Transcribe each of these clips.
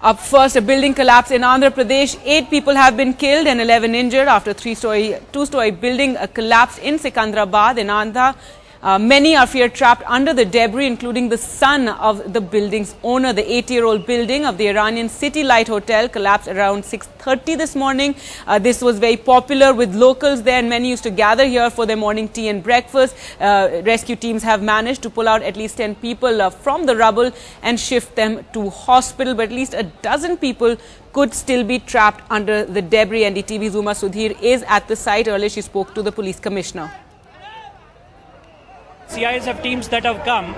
Up first, a building collapse in Andhra Pradesh. 8 people have been killed and 11 injured after two-story building collapsed in Sikandrabad in Andhra. Many are feared trapped under the debris, including the son of the building's owner. The 80-year-old building of the Iranian City Light Hotel collapsed around 6:30 this morning. This was very popular with locals there, and many used to gather here for their morning tea and breakfast. Rescue teams have managed to pull out at least 10 people from the rubble and shift them to hospital, but at least a dozen people could still be trapped under the debris. NDTV's Uma Sudhir is at the site. Earlier, she spoke to the police commissioner. CISF teams that have come,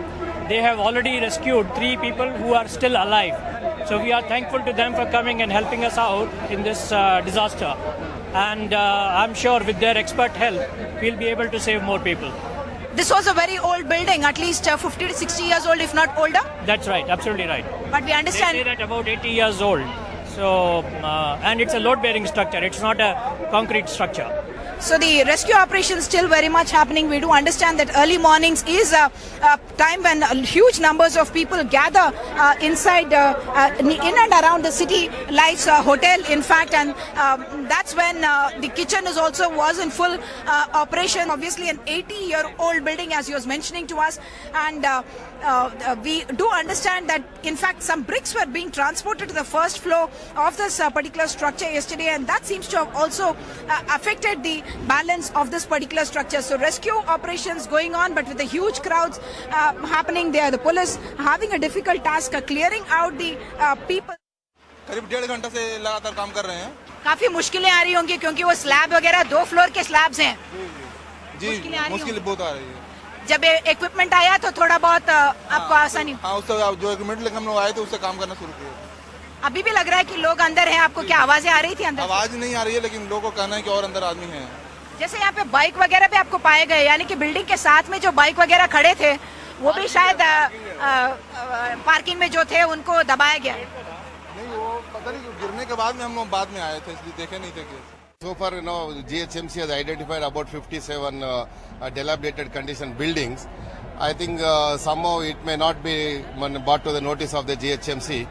they have already rescued 3 people who are still alive. So we are thankful to them for coming and helping us out in this disaster. And I'm sure with their expert help, we'll be able to save more people. This was a very old building, at least 50 to 60 years old, if not older. That's right, absolutely right. But we understand. They say that about 80 years old. So, and it's a load-bearing structure. It's not a concrete structure. So the rescue operation is still very much happening. We do understand that early mornings is a time when huge numbers of people gather inside, in and around the City Lights Hotel, in fact, and that's when the kitchen was in full operation. Obviously, an 80-year-old building, as you was mentioning to us, and we do understand that, in fact, some bricks were being transported to the first floor of this particular structure yesterday, and that seems to have also affected the balance of this particular structure. So rescue operations going on, but with the huge crowds happening there, the police having a difficult task clearing out the people. करीब 1.5 घंटे से लगातार काम कर रहे हैं। काफी मुश्किलें आ रही होंगी क्योंकि वो स्लैब वगैरह 2 फ्लोर के स्लैब्स हैं। जी मुश्किल बहुत आ रही है। जब इक्विपमेंट आया तो थोड़ा बहुत आपको आसानी। हाँ, उससे जो इक्विपमेंट लेकर हम लोग आए थे उससे काम करना शुरू किया। अभी भी लग रहा है कि लोग अंदर हैं। आपको क्या आवाजें आ रही थी अंदर? आवाज नहीं आ रही है, लेकिन लोगों को कहना है कि और अंदर आदमी है। जैसे यहाँ पे बाइक वगैरह भी आपको पाए गए, यानी कि बिल्डिंग के साथ में जो बाइक वगैरह खड़े थे वो भी शायद पार्किंग में जो थे उनको दबाया गया। नहीं, वो पता नहीं, गिरने के बाद में हम लोग बाद में आए थे, इसलिए देखे नहीं थे कि। So far, GHMC has identified about 57 dilapidated condition buildings. I think somehow it may not be brought to the notice of the GHMC,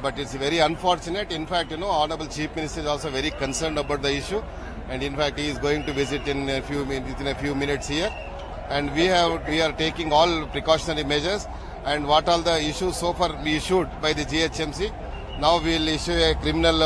but it's very unfortunate. In fact, Honorable Chief Minister is also very concerned about the issue, and in fact, he is going to visit in a few minutes here, and we are taking all precautionary measures. And what all the issues so far we issued by the GHMC. Now we will issue a criminal,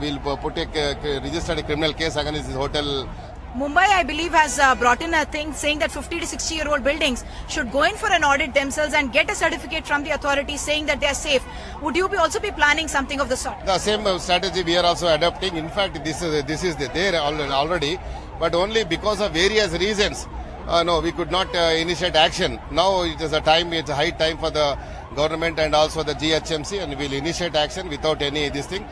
we'll put registered a criminal case against this hotel. Mumbai, I believe, has brought in a thing saying that 50 to 60-year-old buildings should go in for an audit themselves and get a certificate from the authorities saying that they are safe. Would you also be planning something of the sort? The same strategy we are also adopting. In fact, this is there already, but only because of various reasons. No, we could not initiate action. Now it is it's a high time for the government and also the GHMC, and we will initiate action without any this thing.